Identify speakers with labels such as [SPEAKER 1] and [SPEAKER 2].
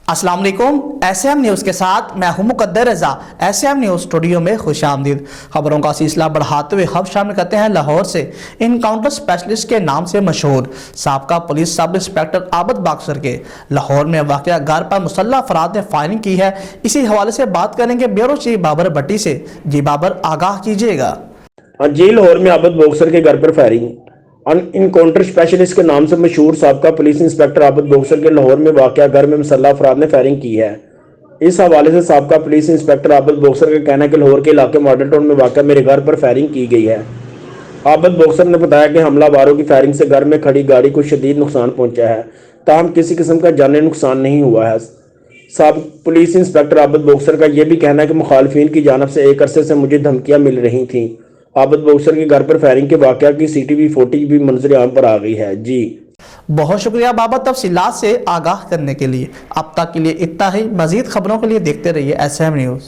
[SPEAKER 1] अस्सलाम वालेकुम। SM news के साथ मैं हूं मुकद्दर रज़ा। एसएम न्यूज़ स्टूडियो में खुश आमदीद। खबरों का सिलसिला बढ़ाते हुए खबर शामिल करते हैं लाहौर से। इनकाउंटर स्पेशलिस्ट के नाम से मशहूर साबका पुलिस सब इंस्पेक्टर आबद बाक्सर के लाहौर में वाक़या घर पर मुसल्लह अफराद ने फायरिंग की है। इसी हवाले से बात करेंगे ब्यूरो चीफ बाबर भट्टी से। जी बाबर, आगाह कीजिएगा।
[SPEAKER 2] जी, लाहौर में आबद बॉक्सर के घर पर फायरिंग। इनकाउंटर स्पेशलिस्ट के नाम से मशहूर साबका पुलिस इंस्पेक्टर आबद बॉक्सर के लाहौर में वाक़या घर में मुसल्लह अफराद ने फायरिंग की है। इस हवाले से साबका पुलिस इंस्पेक्टर आबद बॉक्सर का कहना है कि लाहौर के इलाके मॉडल टाउन में वाक़या मेरे घर पर फायरिंग की गई है। आबद बॉक्सर ने बताया कि हमलावारों की फायरिंग से घर में खड़ी गाड़ी को शदीद नुकसान पहुंचा है, ताहम किसी किस्म का जानी नुकसान नहीं हुआ है। साबका पुलिस इंस्पेक्टर आबद बॉक्सर का यह भी कहना है कि मुखालफिन की जानब से एक अरसे से मुझे धमकियां मिल रही थीं। आबद बॉक्सर के घर पर फायरिंग के वाक़या की सीसीटीवी फुटेज भी मंजर आम पर आ गई है। जी
[SPEAKER 1] बहुत शुक्रिया बाबर तफसीलात से आगाह करने के लिए। अब तक के लिए इतना ही। मजीद खबरों के लिए देखते रहिए एसएम न्यूज़।